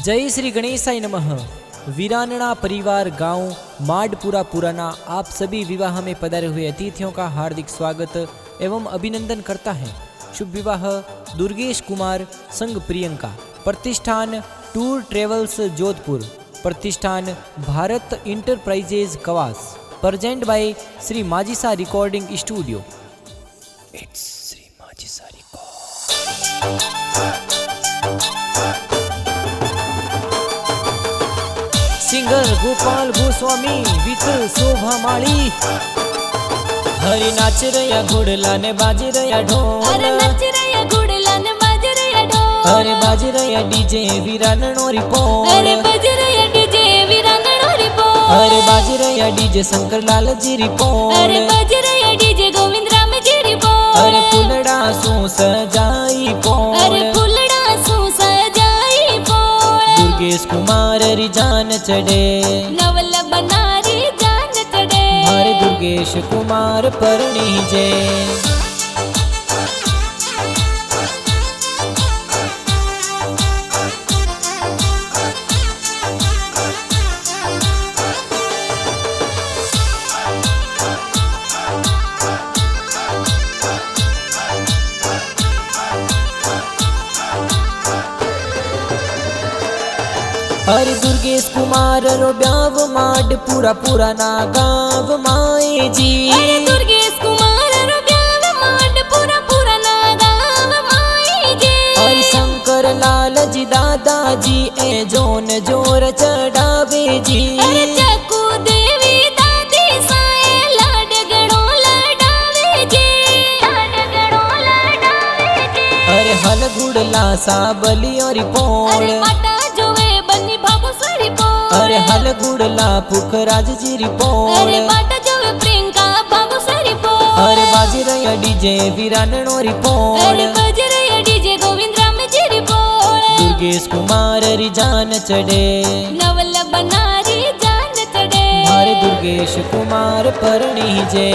जय श्री गणेशाय नमः। वीरानड़ा परिवार गांव माडपुरा पुराना आप सभी विवाह में पधारे हुए अतिथियों का हार्दिक स्वागत एवं अभिनंदन करता है। शुभ विवाह दुर्गेश कुमार संग प्रियंका, प्रतिष्ठान टूर ट्रेवल्स जोधपुर, प्रतिष्ठान Bharat enterprises Kawas, present by Shri Majisa recording studio. It's Shri Majisa record. Singer Gopal Goswami with Shobha Mali. हरी नाच रया घोड़ला ने बाज रया ढोल, अरे नाच रया घोड़ला ने बाज रया ढोल, अरे बाज रया डीजे वीराननो रिपोल, अरे बाज रया डीजे वीराननो रिपोल, अरे बाज रया डीजे शंकर लाल जी रिपोल, अरे बाज रया डीजे गोविंद राम जी रिपोल, अरे फुलड़ा सो सजाई पोल, अरे फुलड़ा सो सजाई पोल। दुर्गेश कुमार री जान चढ़े, नवल बनारी जान चढ़े, मारे दुर्गेश कुमार परणी जे। हरि दुर्गेश कुमार रो ब्याव माडपुरा पुराना गाँव माए जी, अरे दुर्गेश कुमार रो ब्याव माडपुरा पुराना गाँव माए जी, हरि शंकर लाल जी दादाजी ए जोन जोर चढ़ावे जी, अरे चकू देवी दादी साए लाड गणो लडावे जी, लाड गणो लडावे जी। अरे हल गुड़ला साबली और पोल, अरे माता जोवे बन्नी बाबू सरी पोल, अरे हल गुड़ला पुखराज जी रिपोल, अरे माता जोवे प्रियंका बाबू सरी पोल, अरे बाजी रया डीजे वीराननो रिपोल, अरे बज रया डीजे गोविंद राम जी रिपोल। दुर्गेश कुमार री जान चढ़े, नवल बनारी जान चढ़े, मारे दुर्गेश कुमार परणी जे।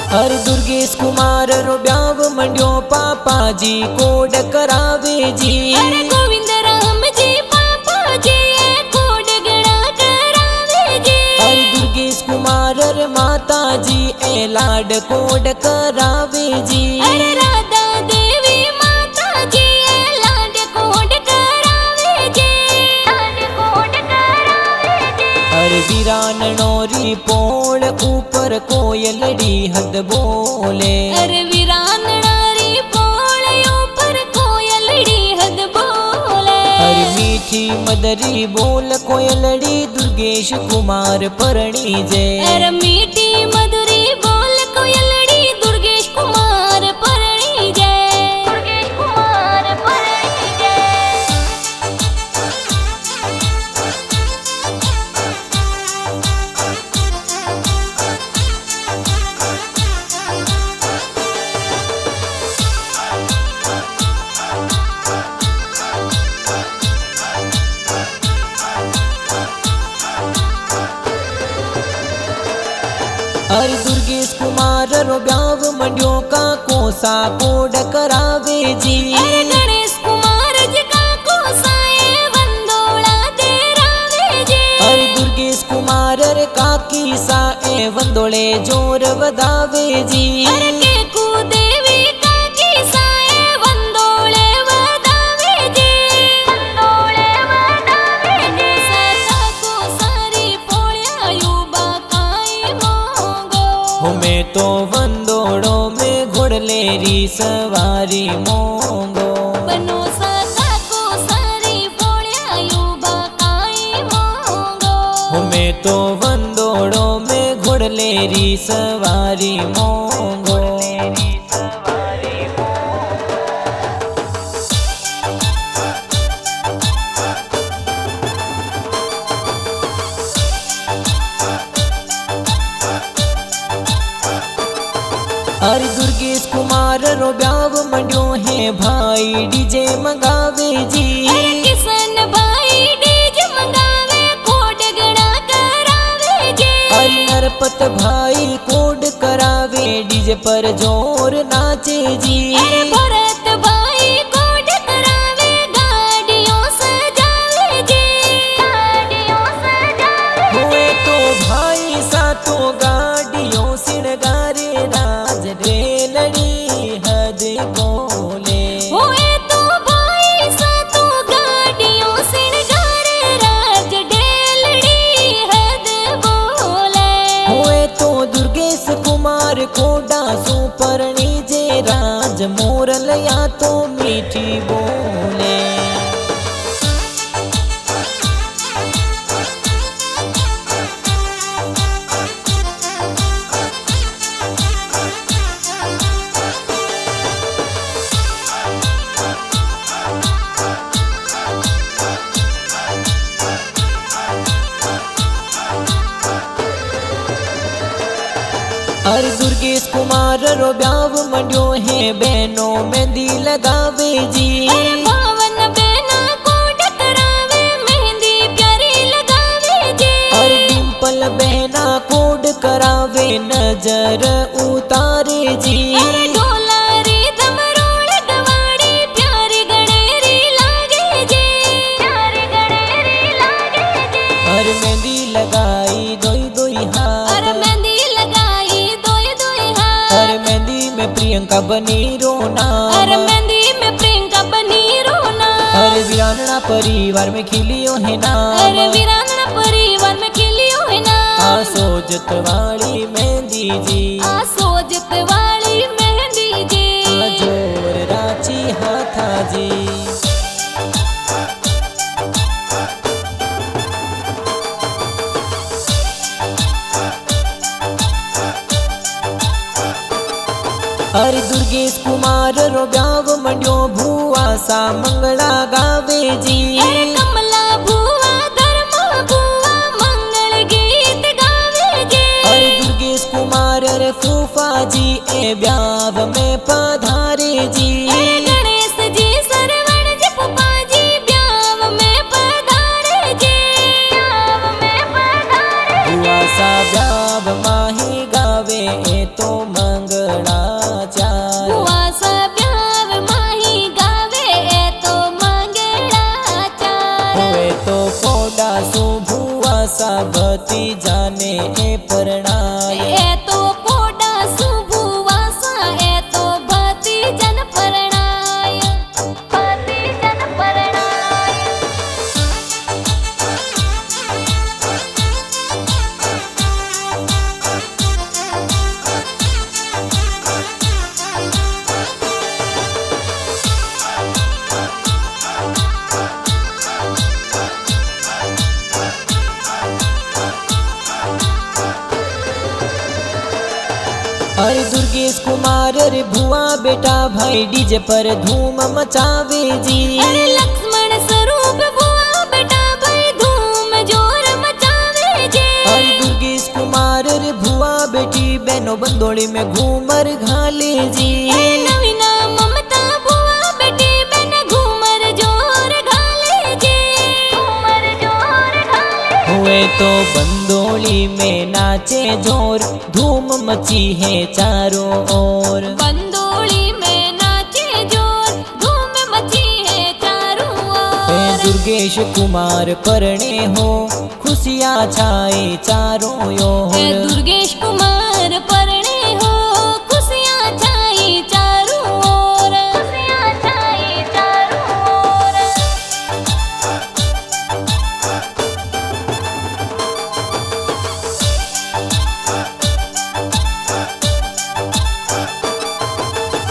हरि दुर्गेश कुमार रो ब्याव मंडियो पापा जी कोड करावे जी, अरे गोविंद राम जी पापा जी कोड गणा करावे जी, हरि दुर्गेश कुमार रे माता जी ए लाड कोड करावे जी, अरे राधा देवी माता जी लाड कोड करावे जी, लाड कोड करावे जी। हरि वीराननो री पोल ऊपर कोयलड़ी हद बोले, अरे वीरानड़ी पोल ऊपर कोयलड़ी हद बोले, हरि मीठी मदरी बोल कोयलड़ी दुर्गेश कुमार परणी जे। अरे मीठी मधुरी बोल कोयलड़ी दुर्गेश कुमार परणी जय, दुर्गेश कुमार परणी जय। हरि दुर्गेश कुमार रो ब्याव मंडियो का कोसा कोड करावे जी, अरे गणेश कुमार जी का कोसाए वंदोला देरावे जी, हरि दुर्गेश कुमार रे काकी सा ए वंदोले जोर वदावे जी, अरे केकू देवी काकी साए वंदोले वदावे जी, वंदोले वदावे जी। साता को सारी पोळ्या युबा काई मोंगो, मैं तो वंदोड़ो में घोड़लेरी सवारी मोंगो, बनो साता को सारी पोळ्या युबा काई मोंगो, मैं तो वंदोड़ो में घोड़लेरी सवारी मोंगो। हरि दुर्गेश कुमार रो ब्याव मंडियो है भाई डीजे मंगावे जी, अरे किसन भाई डीजे मंगावे कोड गणा करावे जी, हरि नरपत भाई कोड करावे डीजे पर जोर नाचे जी। अरे भरत भाई कोड करावे गाड़ियों सजावे जी, गाड़ियों सजावे। हुए तो भाई सातो गाड़ियों सिणगारे राज रेलड़ी हद बोले। हुए तो भाई सातो गाड़ियों सिणगारे राज डेलड़ी हद बोले। हुए तो दुर्गेश कुमार कोडा सुपरणी जे राज मोरल या तो मीठी बोले। अरे दुर्गेश कुमार रो ब्याव मंडियो है बहनों मेहंदी लगावे जी। अरे पावन बेना कोड करावे मेहंदी प्यारी लगावे जी। अरे डिम्पल बहना कोड करावे नजर उतारे जी। अरे डोलारी दमरोड़ गवाड़ी प्यारी गणेरी लागे जी, प्यारी गणेरी लागे जी। अरे मेहंदी लगाई दोई दोई हाथ। अरे मेहंदी लगाई दोई दोई हाथ। अरे मेहंदी में प्रियंका बनी रोना। अरे मेहंदी में प्रियंका बनी रोना। अरे वीरांगना परिवार में खिलियो है ना। अरे वीरांगना परिवार में खिलियो है ना। सोजत वाली मेहंदी जी, सोजत वाली मेहंदी जी। जोर राची हाथा जी। अरे दुर्गेश कुमार रो ब्याव मंडियो भुआ सा मंगला गावे जी। अरे कमला भुआ धर्मा भुआ मंगल गीत गावे जी। अरे दुर्गेश कुमार रे फूफा जी ए ब्याव में पधारे जी। अरे गणेश जी सरवण जी फूफा जी ब्याव में पधारे जी, ब्याव में पधारे। भुआ सा ब्याव माही गावे ए तो मंगला चार। भुआ सा ब्याव माही गावे ए तो मंगला चार। हुए तो कोडा सु भुआ सा भती जाने ए परणाय। ए तो कोडा सु भुआ सा ए तो भती जन परणाय, भती जन परणाय। अरे दुर्गेश कुमार रे भुआ बेटा भाई डीजे पर धूम मचावे जी। अरे लक्ष्मण स्वरूप बुआ बेटा भाई धूम जोर मचावे जे। अरे दुर्गेश कुमार रे भुआ बेटी बहनों बंदोड़ी में घूमर घाले जी। अरे नवीना ममता बुआ बेटी बहन घूमर जोर घाले जे, घूमर जोर घाले। हुए तो बंदोली में नाचे जोर धूम मची है चारों ओर। बंदोली में नाचे जोर धूम मची है चारों ओर। दुर्गेश कुमार परणे हो खुशियाँ छाए चारों ओर। दुर्गेश कुमार परणे हो खुशियाँ छाई चारों ओर, खुशियाँ छाई चारों ओर।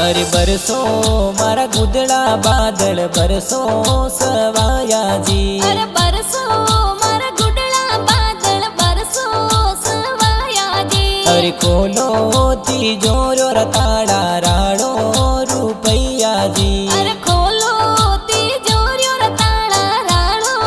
अरे बरसो मारा गुदड़ा बादल बरसो सवाया जी। अरे बरसो मारा गुडला बादल बरसो सवाया जी। अरे खोलो तिजोरो रताड़ा राड़ो रुपैया जी। अरे खोलो तिजोरियो रताड़ा राड़ो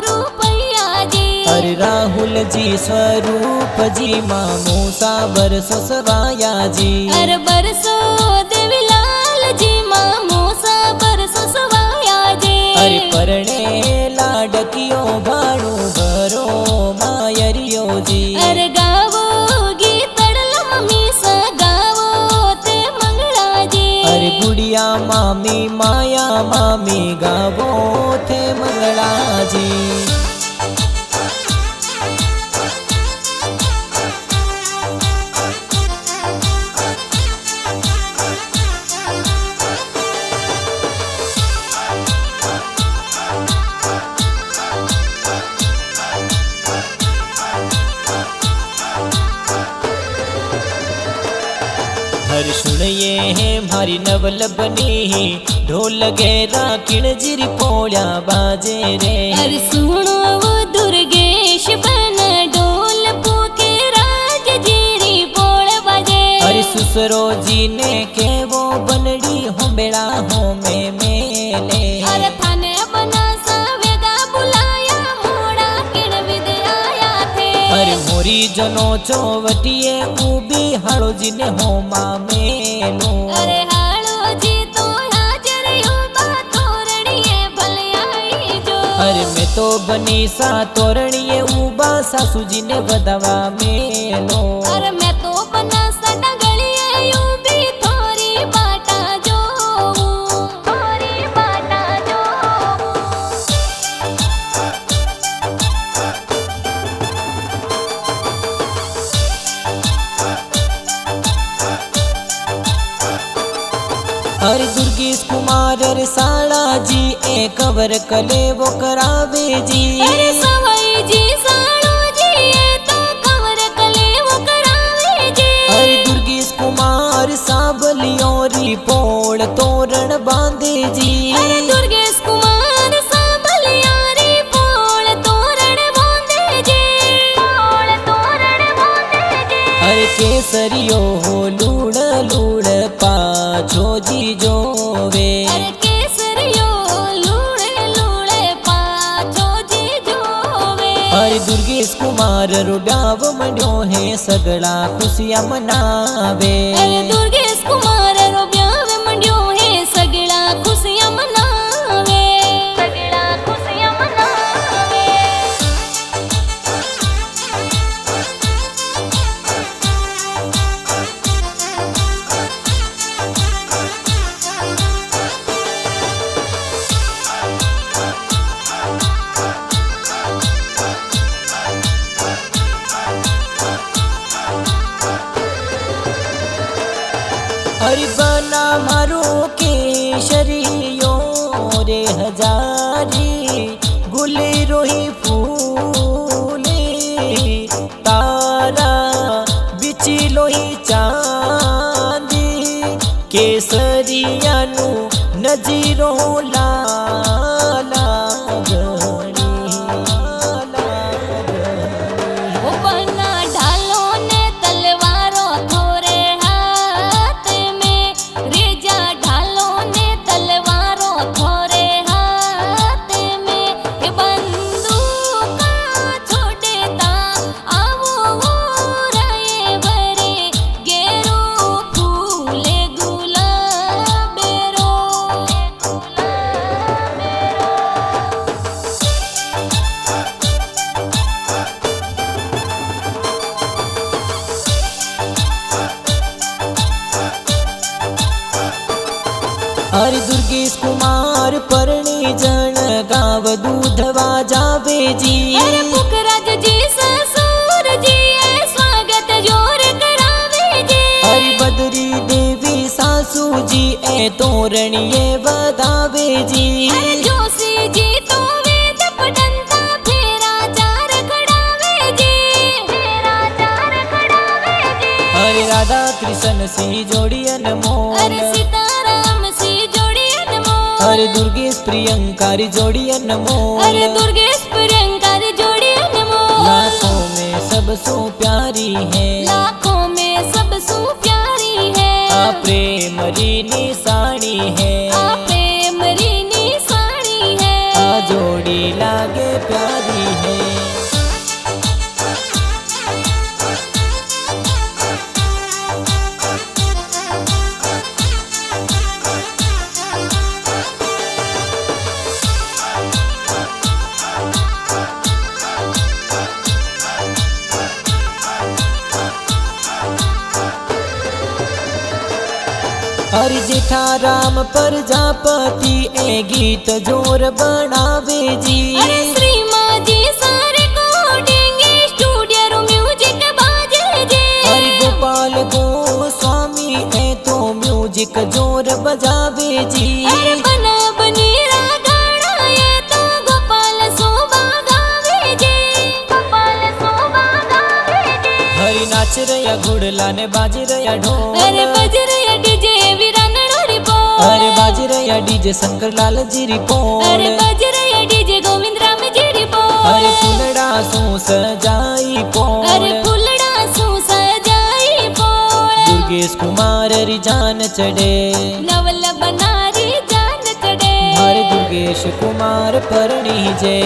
रुपैया जी। अरे राहुल जी स्वरूप जी मामूसा बरसो सवाया जी। अरे बरसो देवीलाल जी मामूसा बरसो सवाया जी। अरे परणे लाडकियो भाड़ू भरो मायरियो जी। अरे गावो मैया मामी माया मामी गावो थे मंगलाजी। हर सुनिए है मारी नवल बनी ढोल गेरा किणजिरी पोळ्या बाजे रे। अरे सुनो वो दुर्गेश बन ढोल फूके राज जीरी बोल बजे। अरे सुसरो जी ने के वो बनड़ी हो बेड़ा हो में मेले। अरे थाने बना सवेगा बुलाया मोड़ा किण विद आया थे। अरे मोरी जनो चौवटिए उबी हाड़ो जी ने हो मा मेलो। अरे हाड़ो जी तो हाजर यो बा तोरणिए भले आई जो। अरे मैं तो बनी सा तोरणिए उबा सासू जी ने बदवा मेलो। अरे मैं तो बना सटा गलिए यू भी थोरी बाटा जो थोरी बाटा जो। अरे दुर्गेश कुमार अरे साड़ा जी ए कवर कले वो करावे जी। अरे सवाई जी साड़ो जी ये तो कवर कले वो करावे जी। अरे दुर्गेश कुमार साबलियोरी पोड़ तोरण बांधे जी। अरे दुर्गेश कुमार सांभलियारी पोल तोरण बांधे जी पोल तोरण बांधे जी। अरे केसरियो हो लूड़ लूड़ पाछो जी जोवे। अरे केसरियो लूड़े लूड़े पाछो जी जोवे। अरे दुर्गेश कुमार रुडाव मंड्यो है सगड़ा खुशियां मनावे। अरे दुर्गेश कुमार रो ब्याह मंड्यो है सगड़ा खुशियां मनावे सगड़ा खुशियां मनावे। अरे बना मारो केशरियो रे हजारी गुले रोही फूले तारा बिची लोही चांदी केसरिया नु नजीरो लाला गणी वो बना ढालो ने तलवारों थोरे हाथ में रेजा ढालो ने तलवारों थोरे हाथ में ये बंदूका छोड़े ता आवो वो राये भरे गेरो फूले गुलाबेरो अरे दुर्गेश कुमार परणी जन गाव दूधवा जावे जी। अरे पुखराज जी ससुर जी ए स्वागत जोर करावे जी। अरे बदरी देवी सासू जी ए तोरणिए बदावे जी। अरे जोशी जी तो वेद पठंता फेरा चार खड़ावे जी फेरा चार खड़ावे जी। अरे राधा कृष्ण सी जोड़ियन मोल। अरे सीताराम सी जोड़ियन मोल। अरे दुर्गेश प्रियंकारी जोड़ियन मोल। अरे दुर्गेश प्रियंका री जोड़ियन मोल। लाखों में सबसो प्यारी है लाखों में सबसु प्यारी है। आ प्रेम री निशानी है आ प्रेम री निशानी है। आ जोड़ी लागे प्यारी है। अरे जेठा राम प्रजापति ए गीत जोर बनावे जी। अरे श्री माँ जी सारे कोडेंगे स्टूडियो रो म्यूजिक बाजे जे। अरे गोपाल गोस्वामी ए तो म्यूजिक जोर बजावे जी। अरे बना बनीरा गाना ये तो गोपाल शोभा गावे जे। गोपाल शोभा गावे जे। हरी नाच रया घुड़ला ने बाज रया ढोल। अरे बज रया डीजे वीरांगना री बोल। अरे बाज रया डीजे शंकर लाल जी री पोल। अरे बज रया डीजे गोविंद राम जी री बोल। अरे फुलड़ा सू सजाई पोल। अरे फुलड़ा सू सजाई पोल। दुर्गेश कुमार री जान चढ़े। नवल बनारी जान चढ़े। हरे दुर्गेश कुमार परणी जय।